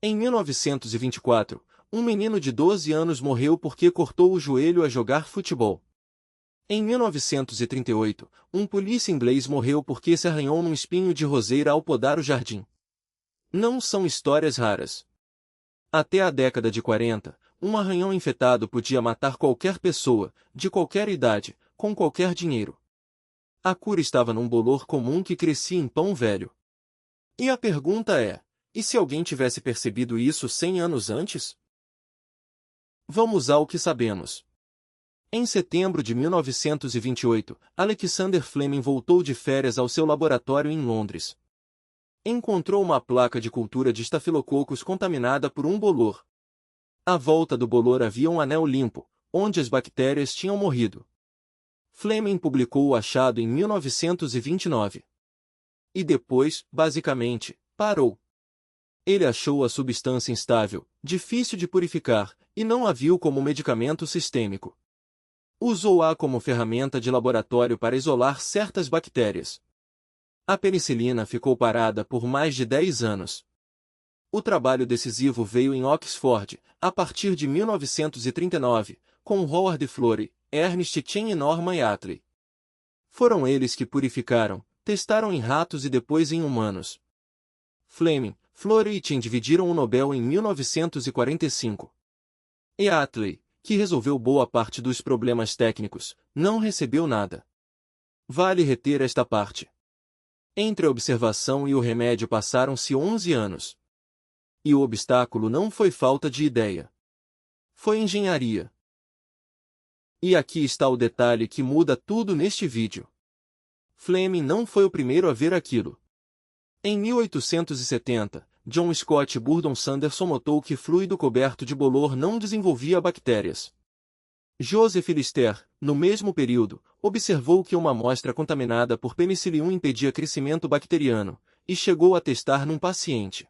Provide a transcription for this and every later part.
Em 1924, um menino de 12 anos morreu porque cortou o joelho a jogar futebol. Em 1938, um polícia inglês morreu porque se arranhou num espinho de roseira ao podar o jardim. Não são histórias raras. Até a década de 40, um arranhão infectado podia matar qualquer pessoa, de qualquer idade, com qualquer dinheiro. A cura estava num bolor comum que crescia em pão velho. E a pergunta é: e se alguém tivesse percebido isso 100 anos antes? Vamos ao que sabemos. Em setembro de 1928, Alexander Fleming voltou de férias ao seu laboratório em Londres. Encontrou uma placa de cultura de estafilococos contaminada por um bolor. À volta do bolor havia um anel limpo, onde as bactérias tinham morrido. Fleming publicou o achado em 1929. E depois, basicamente, parou. Ele achou a substância instável, difícil de purificar, e não a viu como medicamento sistêmico. Usou-a como ferramenta de laboratório para isolar certas bactérias. A penicilina ficou parada por mais de 10 anos. O trabalho decisivo veio em Oxford, a partir de 1939, com Howard Florey, Ernest Chen e Norman Yardley. Foram eles que purificaram, testaram em ratos e depois em humanos. Fleming, Florey e Chen dividiram o Nobel em 1945. Yardley, que resolveu boa parte dos problemas técnicos, não recebeu nada. Vale reter esta parte. Entre a observação e o remédio passaram-se 11 anos. E o obstáculo não foi falta de ideia. Foi engenharia. E aqui está o detalhe que muda tudo neste vídeo. Fleming não foi o primeiro a ver aquilo. Em 1870, John Scott Burdon Sanderson notou que fluido coberto de bolor não desenvolvia bactérias. Joseph Lister, no mesmo período, observou que uma amostra contaminada por penicillium impedia crescimento bacteriano, e chegou a testar num paciente.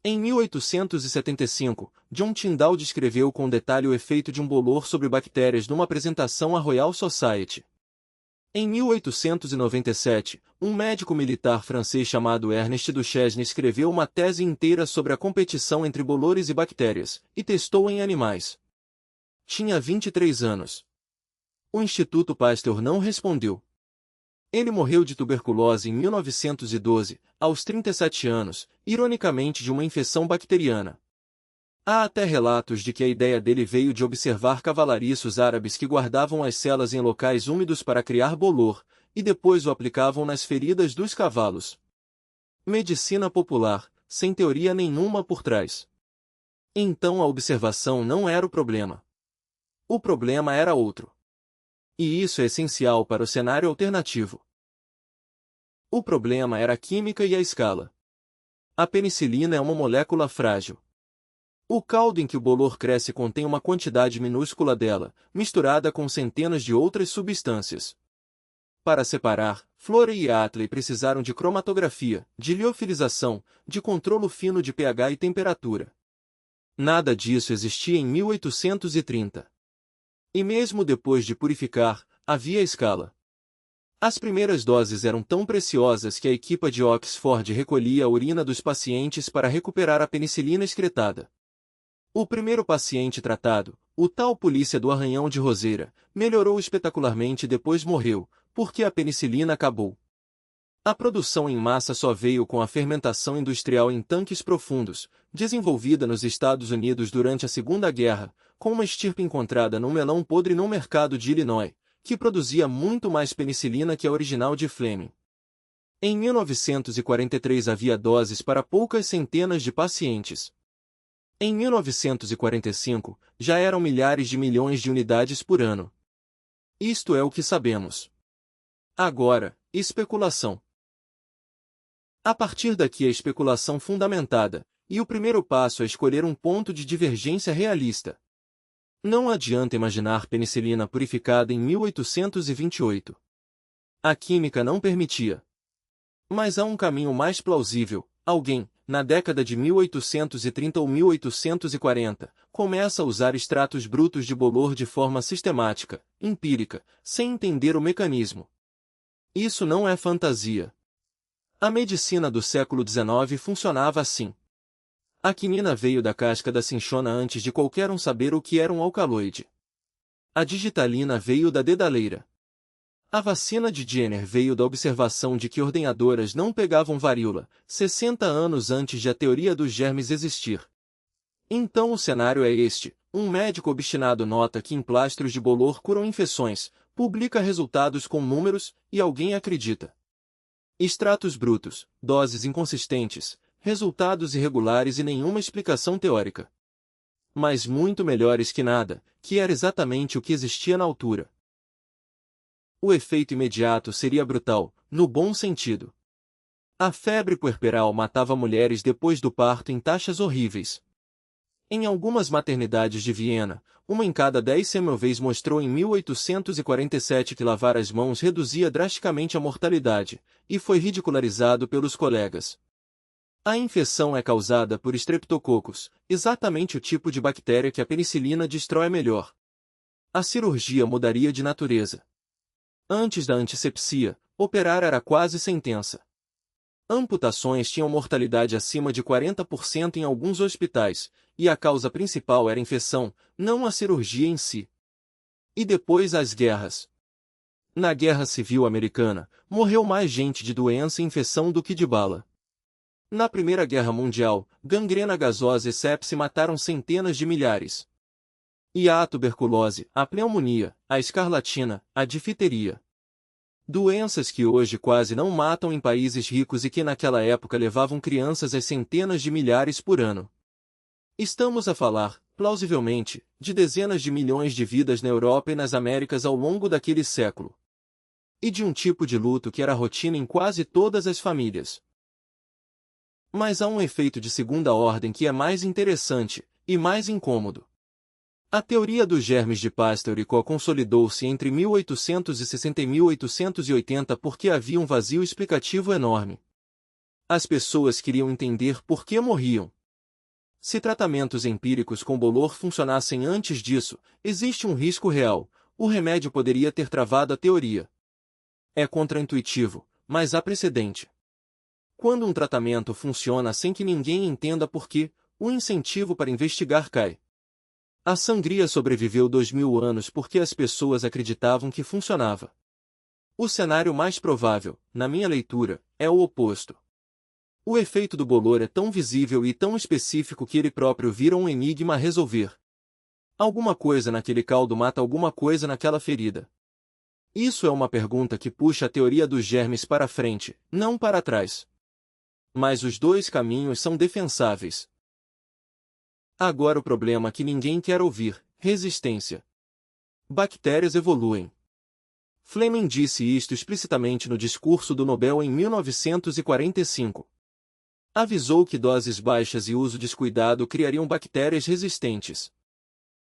Em 1875, John Tyndall descreveu com detalhe o efeito de um bolor sobre bactérias numa apresentação à Royal Society. Em 1897, um médico militar francês chamado Ernest Duchesne escreveu uma tese inteira sobre a competição entre bolores e bactérias, e testou em animais. Tinha 23 anos. O Instituto Pasteur não respondeu. Ele morreu de tuberculose em 1912, aos 37 anos, ironicamente de uma infecção bacteriana. Há até relatos de que a ideia dele veio de observar cavalariços árabes que guardavam as celas em locais úmidos para criar bolor, e depois o aplicavam nas feridas dos cavalos. Medicina popular, sem teoria nenhuma por trás. Então a observação não era o problema. O problema era outro. E isso é essencial para o cenário alternativo. O problema era a química e a escala. A penicilina é uma molécula frágil. O caldo em que o bolor cresce contém uma quantidade minúscula dela, misturada com centenas de outras substâncias. Para separar, Florey e Yardley precisaram de cromatografia, de liofilização, de controlo fino de pH e temperatura. Nada disso existia em 1830. E mesmo depois de purificar, havia escala. As primeiras doses eram tão preciosas que a equipa de Oxford recolhia a urina dos pacientes para recuperar a penicilina excretada. O primeiro paciente tratado, o tal polícia do arranhão de roseira, melhorou espetacularmente e depois morreu, porque a penicilina acabou. A produção em massa só veio com a fermentação industrial em tanques profundos, desenvolvida nos Estados Unidos durante a Segunda Guerra, com uma estirpe encontrada num melão podre no mercado de Illinois, que produzia muito mais penicilina que a original de Fleming. Em 1943 havia doses para poucas centenas de pacientes. Em 1945, já eram milhares de milhões de unidades por ano. Isto é o que sabemos. Agora, especulação. A partir daqui a especulação fundamentada, e o primeiro passo é escolher um ponto de divergência realista. Não adianta imaginar penicilina purificada em 1828. A química não permitia. Mas há um caminho mais plausível. Alguém, na década de 1830 ou 1840, começa a usar extratos brutos de bolor de forma sistemática, empírica, sem entender o mecanismo. Isso não é fantasia. A medicina do século XIX funcionava assim. A quinina veio da casca da cinchona antes de qualquer um saber o que era um alcaloide. A digitalina veio da dedaleira. A vacina de Jenner veio da observação de que ordenhadoras não pegavam varíola, 60 anos antes de a teoria dos germes existir. Então o cenário é este: um médico obstinado nota que emplastros de bolor curam infecções, publica resultados com números, e alguém acredita. Extratos brutos, doses inconsistentes, resultados irregulares e nenhuma explicação teórica. Mas muito melhores que nada, que era exatamente o que existia na altura. O efeito imediato seria brutal, no bom sentido. A febre puerperal matava mulheres depois do parto em taxas horríveis. Em algumas maternidades de Viena, 1 em cada 10 semovês mostrou em 1847 que lavar as mãos reduzia drasticamente a mortalidade, e foi ridicularizado pelos colegas. A infecção é causada por Streptococcus, exatamente o tipo de bactéria que a penicilina destrói melhor. A cirurgia mudaria de natureza. Antes da antisepsia, operar era quase sentença. Amputações tinham mortalidade acima de 40% em alguns hospitais, e a causa principal era a infecção, não a cirurgia em si. E depois as guerras. Na Guerra Civil Americana, morreu mais gente de doença e infecção do que de bala. Na Primeira Guerra Mundial, gangrena gasosa e sepse mataram centenas de milhares. E a tuberculose, a pneumonia, a escarlatina, a difteria. Doenças que hoje quase não matam em países ricos e que naquela época levavam crianças às centenas de milhares por ano. Estamos a falar, plausivelmente, de dezenas de milhões de vidas na Europa e nas Américas ao longo daquele século. E de um tipo de luto que era rotina em quase todas as famílias. Mas há um efeito de segunda ordem que é mais interessante, e mais incômodo. A teoria dos germes de Pasteur e Co. consolidou-se entre 1860 e 1880 porque havia um vazio explicativo enorme. As pessoas queriam entender por que morriam. Se tratamentos empíricos com bolor funcionassem antes disso, existe um risco real: o remédio poderia ter travado a teoria. É contraintuitivo, mas há precedente. Quando um tratamento funciona sem que ninguém entenda por quê, o incentivo para investigar cai. A sangria sobreviveu 2000 anos porque as pessoas acreditavam que funcionava. O cenário mais provável, na minha leitura, é o oposto. O efeito do bolor é tão visível e tão específico que ele próprio vira um enigma a resolver. Alguma coisa naquele caldo mata alguma coisa naquela ferida. Isso é uma pergunta que puxa a teoria dos germes para frente, não para trás. Mas os dois caminhos são defensáveis. Agora o problema que ninguém quer ouvir: resistência. Bactérias evoluem. Fleming disse isto explicitamente no discurso do Nobel em 1945. Avisou que doses baixas e uso descuidado criariam bactérias resistentes.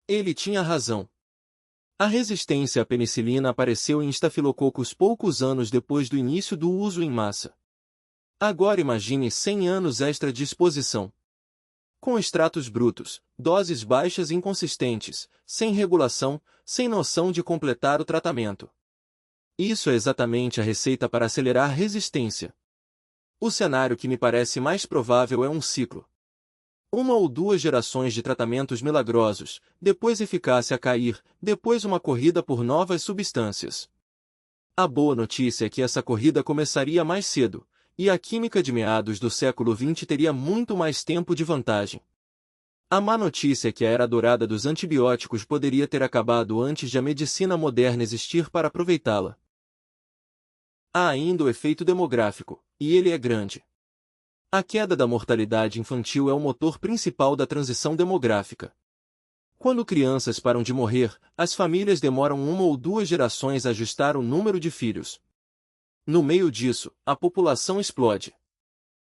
Ele tinha razão. A resistência à penicilina apareceu em Staphylococcus poucos anos depois do início do uso em massa. Agora imagine 100 anos extra de exposição. Com extratos brutos, doses baixas e inconsistentes, sem regulação, sem noção de completar o tratamento. Isso é exatamente a receita para acelerar a resistência. O cenário que me parece mais provável é um ciclo. 1 ou 2 gerações de tratamentos milagrosos, depois eficácia a cair, depois uma corrida por novas substâncias. A boa notícia é que essa corrida começaria mais cedo, e a química de meados do século XX teria muito mais tempo de vantagem. A má notícia é que a era dourada dos antibióticos poderia ter acabado antes de a medicina moderna existir para aproveitá-la. Há ainda o efeito demográfico, e ele é grande. A queda da mortalidade infantil é o motor principal da transição demográfica. Quando crianças param de morrer, as famílias demoram 1 ou 2 gerações a ajustar o número de filhos. No meio disso, a população explode.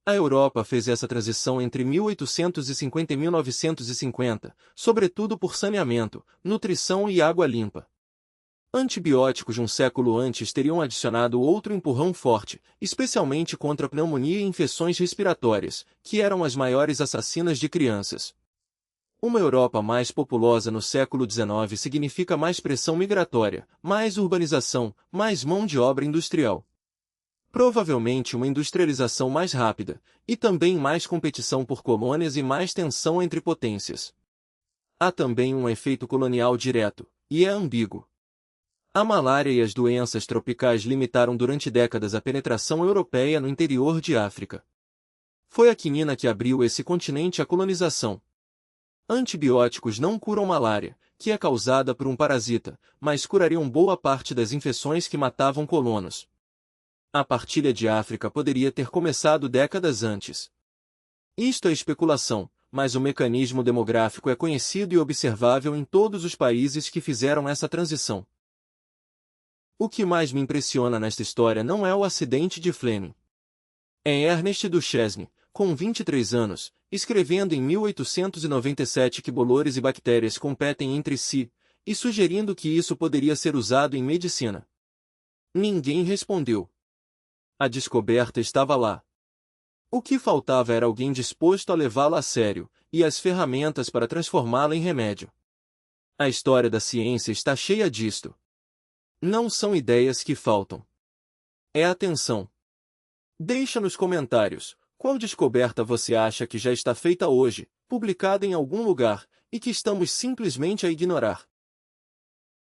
A Europa fez essa transição entre 1850 e 1950, sobretudo por saneamento, nutrição e água limpa. Antibióticos de um século antes teriam adicionado outro empurrão forte, especialmente contra a pneumonia e infecções respiratórias, que eram as maiores assassinas de crianças. Uma Europa mais populosa no século XIX significa mais pressão migratória, mais urbanização, mais mão de obra industrial. Provavelmente uma industrialização mais rápida, e também mais competição por colônias e mais tensão entre potências. Há também um efeito colonial direto, e é ambíguo. A malária e as doenças tropicais limitaram durante décadas a penetração europeia no interior de África. Foi a quinina que abriu esse continente à colonização. Antibióticos não curam malária, que é causada por um parasita, mas curariam boa parte das infecções que matavam colonos. A partilha de África poderia ter começado décadas antes. Isto é especulação, mas o mecanismo demográfico é conhecido e observável em todos os países que fizeram essa transição. O que mais me impressiona nesta história não é o acidente de Fleming. É Ernest Duchesne, com 23 anos, escrevendo em 1897 que bolores e bactérias competem entre si, e sugerindo que isso poderia ser usado em medicina. Ninguém respondeu. A descoberta estava lá. O que faltava era alguém disposto a levá-la a sério, e as ferramentas para transformá-la em remédio. A história da ciência está cheia disto. Não são ideias que faltam. É atenção. Deixa nos comentários qual descoberta você acha que já está feita hoje, publicada em algum lugar, e que estamos simplesmente a ignorar.